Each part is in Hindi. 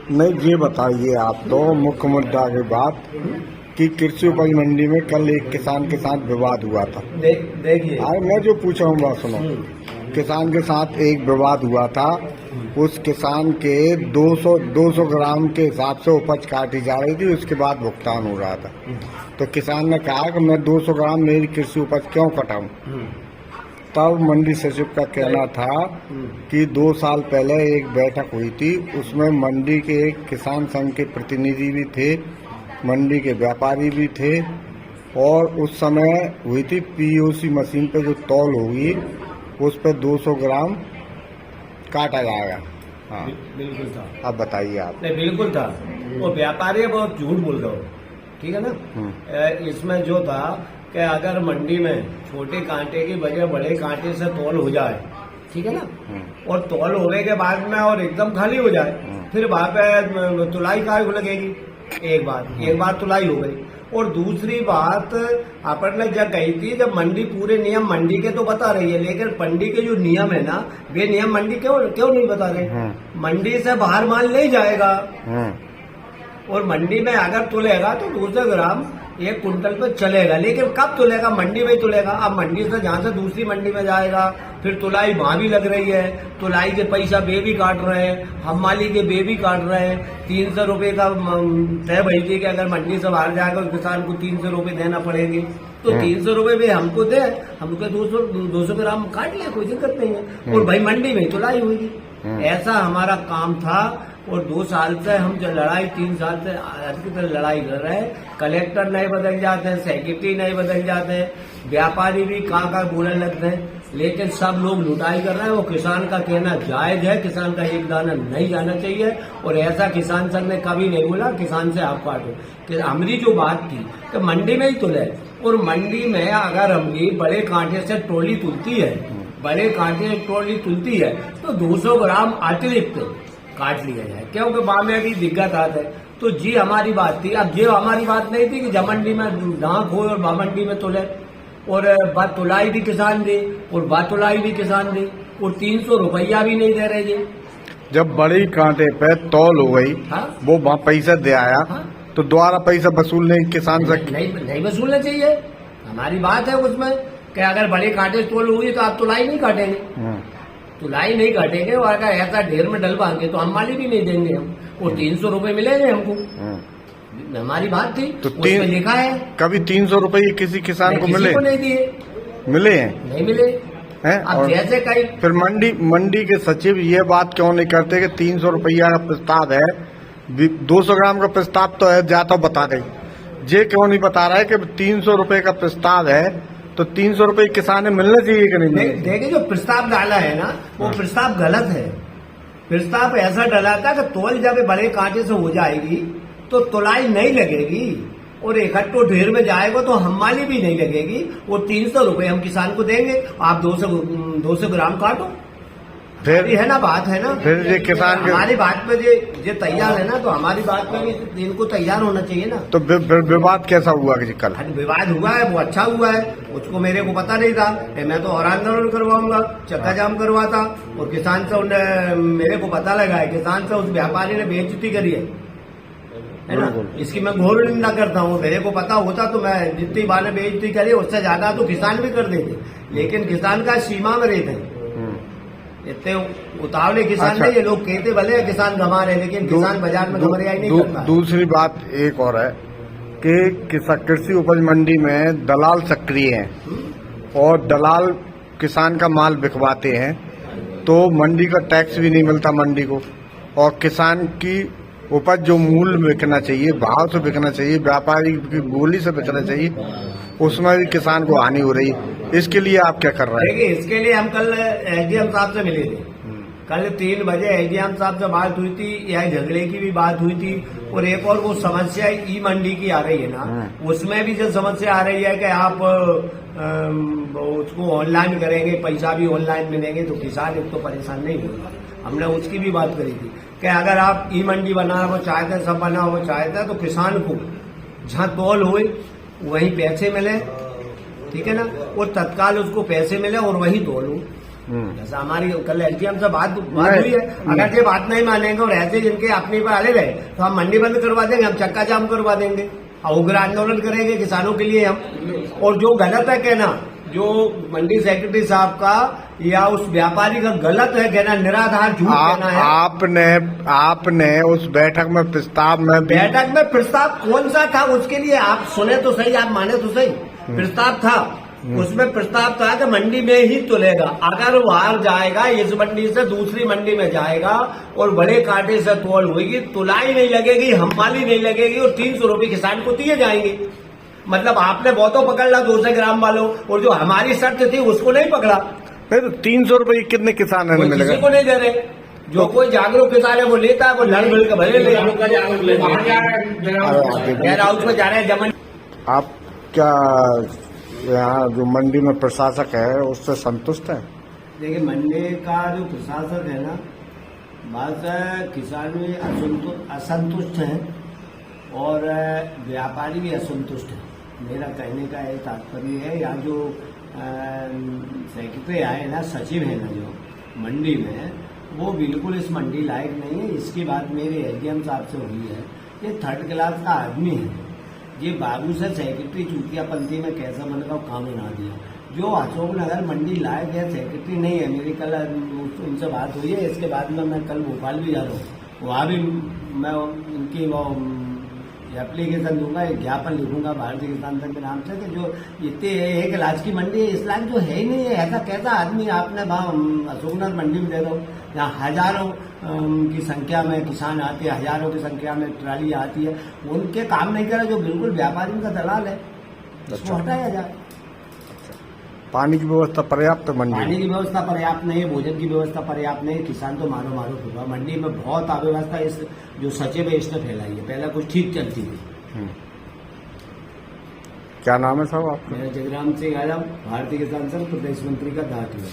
नहीं, ये बताइए आप तो मुख्य मुद्दा की बात कि कृषि उपज मंडी में कल एक किसान के साथ विवाद हुआ था। देखिए मैं जो पूछा हूँ बात सुनो। किसान के साथ एक विवाद हुआ था। उस किसान के 200 ग्राम के हिसाब से उपज काटी जा रही थी, उसके बाद भुगतान हो रहा था। तो किसान ने कहा कि मैं 200 ग्राम मेरी कृषि उपज क्यों कटाऊं। तब मंडी सचिव का कहना था कि 2 साल पहले एक बैठक हुई थी, उसमें मंडी के किसान संघ के प्रतिनिधि भी थे, मंडी के व्यापारी भी थे, और उस समय हुई थी पीओसी मशीन पे जो तौल होगी उस पर 200 ग्राम काटा जाएगा। हाँ बिल्कुल था। अब बताइए आप। नहीं, बिल्कुल था। वो व्यापारी बहुत झूठ बोल रहे हो, ठीक है ना। इसमें जो था कि अगर मंडी में छोटे कांटे की बजाय बड़े कांटे से तौल हो जाए, ठीक है ना, और तौल होने के बाद में और एकदम खाली हो जाए, फिर वहां पे तुलाई काय लगेगी। एक बात तुलाई हो गई। और दूसरी बात अपन ने जब कही थी, जब मंडी पूरे नियम मंडी के तो बता रही है, लेकिन मंडी के जो नियम है ना, वे नियम मंडी क्यों नहीं बता रहे। मंडी से बाहर माल नहीं जाएगा, और मंडी में अगर तुलेगा तो 200 ग्राम 1 कुंटल पे चलेगा, लेकिन कब तुलेगा, मंडी में ही तुलेगा। अब मंडी से जहां से दूसरी मंडी में जाएगा, फिर तुलाई वहां भी लग रही है, तुलाई के पैसा बे भी काट रहे हैं, हम माली के बे भी काट रहे हैं। 300 रुपए का तय भई थी कि अगर मंडी से बाहर जाएगा तो किसान को 300 रुपए देना पड़ेंगे, तो 300 रुपए भी हमको दे, हमको 200 ग्राम काट ले, कोई दिक्कत नहीं है, और भाई मंडी में तुलाई हुई। ऐसा हमारा काम था। और 2 साल से हम जो लड़ाई, 3 साल से अच्छी तरह लड़ाई कर रहे हैं। कलेक्टर नहीं बदल जाते हैं, सेक्रेटरी नहीं बदल जाते हैं, व्यापारी भी कहाँ बोलने लगते हैं, लेकिन सब लोग लुटाई कर रहे हैं। वो किसान का कहना जायज है, किसान का एक दाना नहीं जाना चाहिए, और ऐसा किसान संघ ने कभी नहीं बोला किसान से आप काटो। कि हमारी जो बात थी कि मंडी में ही तुले, और मंडी में अगर हमने बड़े कांटे से ट्रॉली तुलती है, बड़े कांटे से ट्रॉली तुलती है, तो 200 ग्राम अतिरिक्त काट लिया जाए, क्योंकि वहां में भी दिक्कत आते है। तो जी हमारी बात थी। अब ये हमारी बात नहीं थी कि जब मंडी में डांक हो और मंडी में तुले, और बात तुलाई भी किसान दे और बात तुलाई भी किसान दे, और 300 रुपया भी नहीं दे रहे जी। जब बड़ी कांटे पे तौल हो गई, वो वहाँ पैसा दे आया, तो दोबारा पैसा वसूलने किसान से नहीं वसूलना चाहिए। हमारी बात है उसमें कि अगर बड़े कांटे तोल हुई तो आप तुलाई नहीं काटेंगे, तुलाई नहीं काटेंगे, और अगर ऐसा ढेर में डलवाएंगे तो हम माली भी नहीं देंगे हम, और 300 रुपए मिलेंगे हमको। हमारी बात थी तो लिखा है। कभी 300 रुपए किसी किसान को मिले? को नहीं दिए, मिले हैं? नहीं मिले हैं। अब जैसे कहीं फिर मंडी के सचिव ये बात क्यों नहीं करते कि 300 रुपया का प्रस्ताव है, 200 ग्राम का प्रस्ताव तो है, जाता बता दे। ये क्यों नहीं बता रहा है कि 300 रुपए का प्रस्ताव है, तो 300 रुपए किसान मिलना चाहिए कि नहीं? देखिए, जो प्रस्ताव डाला है ना, वो प्रस्ताव गलत है। प्रस्ताव ऐसा डाला था कि तौल जब बड़े कांटे से हो जाएगी तो तुलाई नहीं लगेगी, और इकट्ठो ढेर में जाएगा तो हमाली भी नहीं लगेगी, और 300 रुपए हम किसान को देंगे, आप 200 ग्राम काटो। फिर है ना, बात है ना। फिर ये किसान हमारी बात पे ये तैयार है ना, तो हमारी बात पे भी इनको तैयार होना चाहिए ना। तो विवाद कैसा हुआ कि कल? विवाद हुआ है, वो अच्छा हुआ है, उसको मेरे को पता नहीं था। मैं तो और आंदोलन करवाऊंगा, चक्का जाम करवाता, और किसान से मेरे को पता लगा है, किसान से उस व्यापारी ने बेइज्जती करी है ना। इसकी मैं घोर निंदा करता हूँ। मेरे को पता होता तो मैं जितनी बार ने बेइज्जती करी उससे ज्यादा तो किसान भी कर देते, लेकिन किसान का सीमा में रहते, इतने उतावले किसान नहीं। ये लोग कहते भले किसान गंवा रहे, लेकिन किसान बाजार में घबराई नहीं करता। दूसरी बात एक और है कि कृषि उपज मंडी में दलाल सक्रिय हैं, और दलाल किसान का माल बिकवाते हैं, तो मंडी का टैक्स भी नहीं मिलता मंडी को, और किसान की उपज जो मूल्य बिकना चाहिए, भाव से बिकना चाहिए, व्यापारी की बोली से बिकना चाहिए, उसमें भी किसान को हानि हो रही है। इसके लिए आप क्या कर रहे हैं? देखिए, इसके लिए हम कल एसडीएम साहब से मिले थे। कल 3 बजे एसडीएम साहब से बात हुई थी, यह झगड़े की भी बात हुई थी, और एक और वो समस्या ई मंडी की आ रही है ना, उसमें भी जो समस्या आ रही है कि आप उसको ऑनलाइन करेंगे, पैसा भी ऑनलाइन मिलेंगे, तो किसान एक तो परेशान नहीं होगा। हमने उसकी भी बात करी थी कि अगर आप ई मंडी बनाना वो चाहते, सब बना वो चाहते, तो किसान को जहाँ तौल हुए वहीं पैसे मिले, ठीक है ना, और तत्काल उसको पैसे मिले और वहीं तौल हो। जैसा हमारी कल एसडीएम से बात हुई है, अगर ये बात नहीं मानेंगे और ऐसे जिनके अपने पर आले रहे तो हम मंडी बंद करवा देंगे, हम चक्का जाम करवा देंगे और उग्र आंदोलन करेंगे किसानों के लिए हम। और जो गलत है कहना, जो मंडी सेक्रेटरी साहब का या उस व्यापारी का गलत है कहना, निराधार झूठ कहना है। आपने उस बैठक में प्रस्ताव कौन सा था उसके लिए आप सुने तो सही, आप माने तो सही। प्रस्ताव था, उसमें प्रस्ताव था कि मंडी में ही तुलेगा, अगर बाहर जाएगा इस मंडी से दूसरी मंडी में जाएगा और बड़े कांटे से तोल होगी, तुलाई नहीं लगेगी, हम्माली नहीं लगेगी और 300 रुपये किसान को दिए जाएंगे। मतलब आपने बहुतों पकड़ ला 200 ग्राम वालों, और जो हमारी शर्त थी उसको नहीं पकड़ा। नहीं तो 300 रुपये कितने किसान है मिलेगा? किसी को नहीं दे रहे। जो कोई जागरूक किसान है वो लेता है, वो लड़ मिल के भले लेगा। हाउस में जा रहे हैं जमन। आप क्या यहाँ जो मंडी में प्रशासक है उससे संतुष्ट है? देखिए, मंडी का जो प्रशासक है ना, बात किसान भी असंतुष्ट है और व्यापारी भी असंतुष्ट है। मेरा कहने का ये तात्पर्य है, यहाँ जो सेक्रेटरी आए ना, सचिव है ना जो मंडी में, वो बिल्कुल इस मंडी लायक नहीं है। इसकी बात मेरे एसडीएम साहब से हुई है। ये 3rd क्लास का आदमी है। ये बाबू से सेक्रेटरी चूतियापंथी में कैसा बनकर काम बना दिया। जो अशोक नगर मंडी लायक है सेक्रेटरी नहीं है। मेरी कल उनसे बात हुई है। इसके बाद में मैं कल भोपाल भी जा रहा हूँ, वहाँ भी मैं इनकी वो एप्लीकेशन दूंगा, एक ज्ञापन लिखूंगा भारतीय किसान संघ के नाम से कि जो इतने 1 इलाज की मंडी है, इस लाख जो है ही नहीं है। ऐसा कैसा आदमी आपने अशोकनगर मंडी में दे दो, यहाँ हजारों की संख्या में किसान आते हैं, हजारों की संख्या में ट्राली आती है, उनके काम नहीं करे, जो बिल्कुल व्यापारी का दलाल है, उसको हटाया जाए। पानी की व्यवस्था पर्याप्त मंडी? पानी की व्यवस्था पर्याप्त नहीं है, भोजन की व्यवस्था पर्याप्त नहीं है। किसान तो मारो मारो हुआ। मंडी में बहुत अव्यवस्था इस जो सचिव है इसने फैलाई है। पहले कुछ ठीक चलती थी। क्या नाम है साहब आपका? मेरा जगराम सिंह यादव, भारतीय किसान संघ प्रदेश मंत्री का दायित्व है।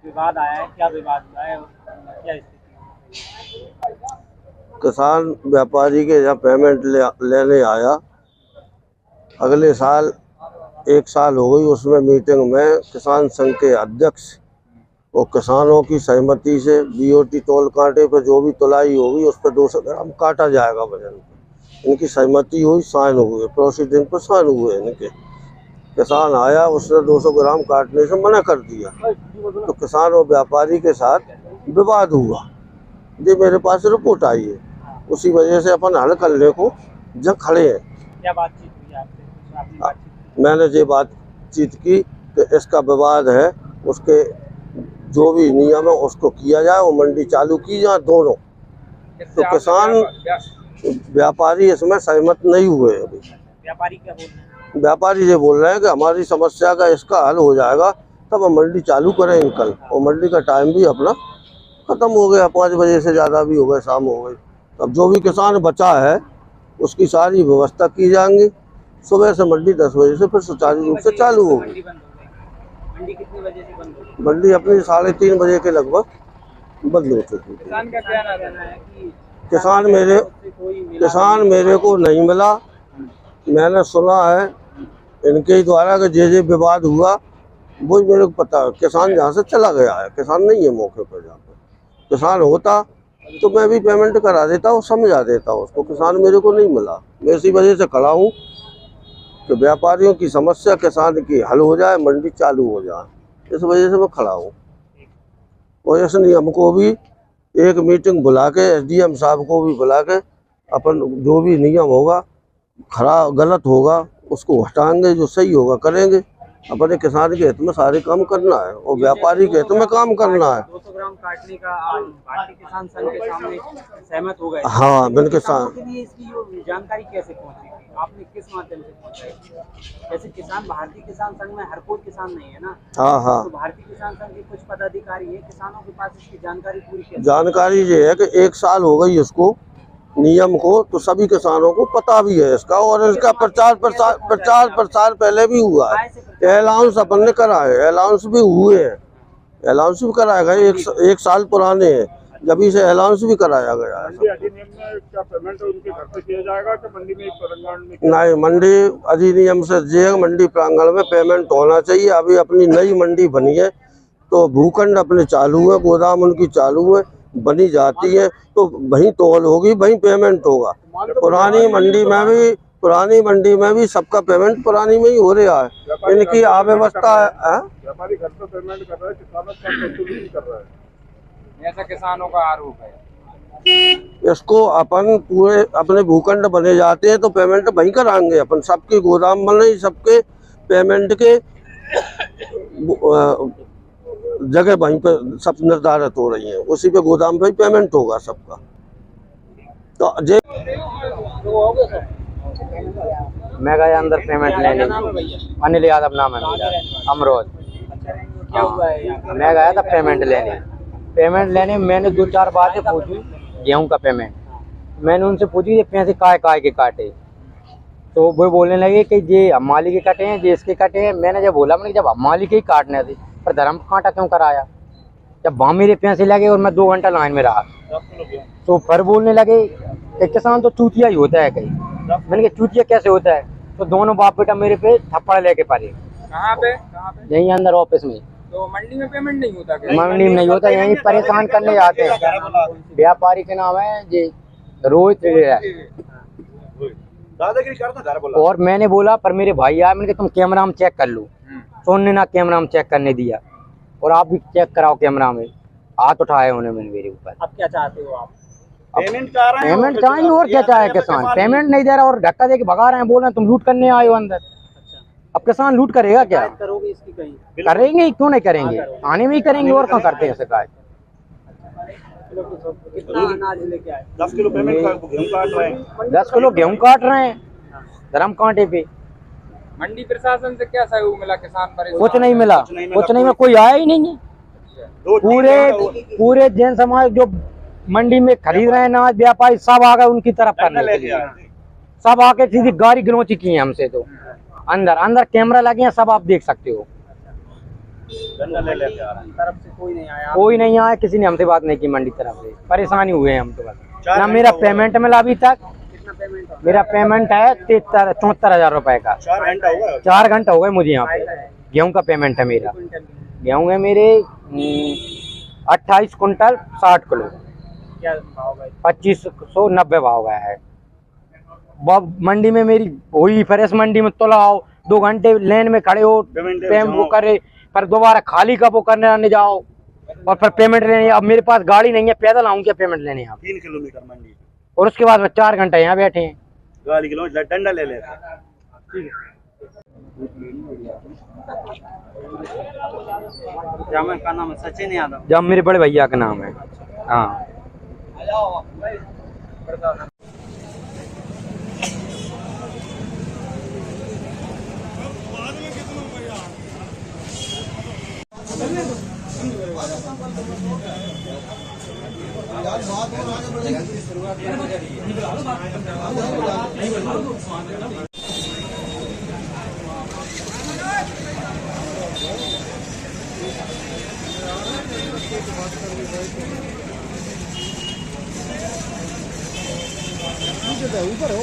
विवाद आया है, क्या विवाद हुआ है, क्या स्थिति? किसान व्यापारी के जब पेमेंट लेने आया, अगले साल 1 साल हो गई, उसमें मीटिंग में किसान संघ के अध्यक्ष और किसानों की सहमति से बीओटी तोल कांटे पर जो भी तुलाई होगी उस पर 200 ग्राम काटा जाएगा वजन। इनकी सहमति हुई, साइन हुए, प्रोसीडिंग पर साइन हुए इनके। किसान आया, उसने 200 ग्राम काटने से मना कर दिया, तो किसान और व्यापारी के साथ विवाद हुआ। ये मेरे पास रिपोर्ट आई है, उसी वजह से अपन हल करने को जब खड़े हैं। क्या बातचीत हुई आपसे? मैंने ये बातचीत की कि इसका विवाद है, उसके जो भी नियम है उसको किया जाए, वो मंडी चालू की जाए दोनों। तो किसान व्यापारी इसमें सहमत नहीं हुए अभी। व्यापारी क्या बोल रहे हैं? व्यापारी ये बोल रहे हैं कि हमारी समस्या का इसका हल हो जाएगा तब हम मंडी चालू करेंगे कल। और मंडी का टाइम भी अपना खत्म हो गया, 5 बजे से ज़्यादा भी हो गए, शाम हो गई। अब जो भी किसान बचा है उसकी सारी व्यवस्था की जाएंगी। सुबह से मंडी 10 बजे से फिर सुचारू रूप से चालू होगी। मंडी कितने बजे से बंद होगी? मंडी अपनी 3:30 बजे के लगभग बंद हो चुकी थी। किसान का क्या रहना है कि किसान मेरे को नहीं मिला। मैंने सुना है इनके ही द्वारा कि जे विवाद हुआ वो मेरे को पता है। किसान जहाँ से चला गया है, किसान नहीं है मौके पर। जहाँ पर किसान होता तो मैं भी पेमेंट करा देता हूँ, समझा देता हूँ उसको। किसान मेरे को नहीं मिला। मैं इसी वजह से खड़ा हूँ कि व्यापारियों की समस्या किसान की हल हो जाए, मंडी चालू हो जाए। इस वजह से मैं खड़ा हूँ। और इस नियम को भी एक मीटिंग बुला के, एसडीएम साहब को भी बुला के, अपन जो भी नियम होगा खराब गलत होगा उसको हटाएंगे, जो सही होगा करेंगे। अपने किसान के हित में सारे काम करना है और व्यापारी के हित में काम करना है। 200 ग्राम काटने का भारतीय किसान संघ के सामने सहमत हो गए। हाँ, बिल्कुल। के लिए इसकी जानकारी कैसे पहुंची? आपने किस माध्यम से पहुंचाई? जैसे किसान भारतीय किसान संघ में हर कोई किसान नहीं है ना। हाँ। तो भारतीय किसान संघ के कुछ पदाधिकारी है, किसानों के पास इसकी जानकारी पूरी कैसे? जानकारी ये है कि 1 साल हो गई इसको नियम को, तो सभी किसानों को पता भी है इसका। और इसका प्रचार प्रसार पहले भी हुआ है। अलाउंस अपन ने करा है, अलाउंस भी हुए हैं, अलाउंस भी कराया गया। 1 साल पुराने हैं। जब से अलाउंस भी कराया गया है। मंडी अधिनियम में क्या पेमेंट उनके घर से किया जाएगा कि मंडी में प्रांगण में? नहीं, मंडी अधिनियम से जे मंडी प्रांगण में पेमेंट होना चाहिए। अभी अपनी नई मंडी बनी है तो भूखंड अपने चालू है, गोदाम उनकी चालू है, बनी जाती है तो वहीं तौल होगी, वहीं पेमेंट होगा। पुरानी मंडी में भी सबका पेमेंट पुरानी में ही हो रहा है। इनकी अव्यवस्था है। व्यापारी घर पे पेमेंट कर रहा है, किसानों का वसूली नहीं कर रहा है, ऐसा किसानों का आरोप है। इसको अपन पूरे अपने भूखंड बने जाते हैं तो पेमेंट वहीं कराएंगे अपन। सबकी गोदाम बन रही, सबके पेमेंट के जगह वहीं पे सब निर्धारित हो रही है, उसी पे गोदाम पे ही पेमेंट होगा सबका। तो जे मैं गया अंदर पेमेंट लेने, अनिल यादव नाम है मेरा, अमरोज। क्या हुआ है यहाँ पे? मैं गया था पेमेंट लेने मैंने 2-4 बातें पूछी। गेहूं का पेमेंट मैंने उनसे पूछी, ये पैसे काय के काटे, तो वो बोलने लगे कि ये अम्माली के कटे हैं, ये इसके कटे हैं। मैंने जब बोला, मैंने जब अम्माली के ही काटने थे पर धर्म कांटा क्यों कराया? जब वहाँ मेरे पैसे लगे और मैं 2 घंटा लाइन में रहा तो फिर बोलने लगे कि किसान तो चूतिया ही होता है कहीं। मैंने कहा चूतिया कैसे होता है? तो दोनों बाप बेटा मेरे पे थप्पड़ लेके पड़े। कहाँ पे? यहीं अंदर ऑफिस में। तो मंडी में पेमेंट नहीं होता क्या? मंडी में नहीं होता, यहीं परेशान करने जाते हैं। व्यापारी के नाम है जी रोहित और मैंने बोला पर मेरे भाई आए, मैंने कहा तुम कैमरा में चेक कर लो, तो उन्होंने ना कैमरा में चेक करने दिया और आप भी चेक कराओ कैमरा में। हाथ उठाए उन्होंने मेरे ऊपर। अब क्या चाहते हो आप? पेमेंट चाहिए और क्या चाहे किसान? पेमेंट नहीं दे रहा और धक्का दे के भगा रहे हैं, बोल रहे हैं तुम लूट करने आए हो अंदर। अब किसान लूट करेगा क्या? करोगे इसकी कहीं? करेंगे, क्यों नहीं करेंगे, आने में ही करेंगे और क्या करते हैं शिकायत। कितना अनाज लेके आए? 10 किलो पेमेंट गेहूं काट रहे हैं। 10 किलो गेहूं काट रहे हैं धर्म कांटे पे। मंडी प्रशासन से क्या सहयोग मिला? किसान परेशान? कुछ नहीं मिला, कोई आया ही नहीं है। पूरे जैन समाज जो मंडी में खरीद रहे हैं अनाज, व्यापारी सब आ गए उनकी तरफ करने के लिए। सब आके सीधी गाड़ी गिलोची की है हमसे। तो अंदर कैमरा लगे हैं, सब आप देख सकते हो। तरफ से कोई नहीं आया? कोई नहीं आया, किसी ने हमसे बात नहीं की। मंडी तरफ से परेशानी हुए हैं हम तो बस। ना मेरा पेमेंट मिला अभी तक। कितना पेमेंट? मेरा पेमेंट है 74,000 रुपए का। 4 घंटा हो गए मुझे यहाँ पे। गेहूं का पेमेंट है मेरा। गेहूं है मेरे 28 कुंटल 60 किलो। क्या भाव है? 2590 भाव गया है। मंडी में मेरी हुई फ्रेश मंडी में तोलाओ, 2 घंटे लेन में खड़े हो, पेमेंट वो करे, पर दोबारा खाली कब वो करने आने जाओ और फिर पेमेंट लेने। अब मेरे पास गाड़ी नहीं है, पैदल आऊँ क्या पेमेंट लेने? आप 3 किलोमीटर मंडी और उसके बाद 4 घंटे यहाँ बैठे हैं। गाड़ी किलोमीटर डंडा ले लेते। का नाम है सचिन यादव। जब मेरे बड़े भैया का नाम है। हाँ ऊपर हो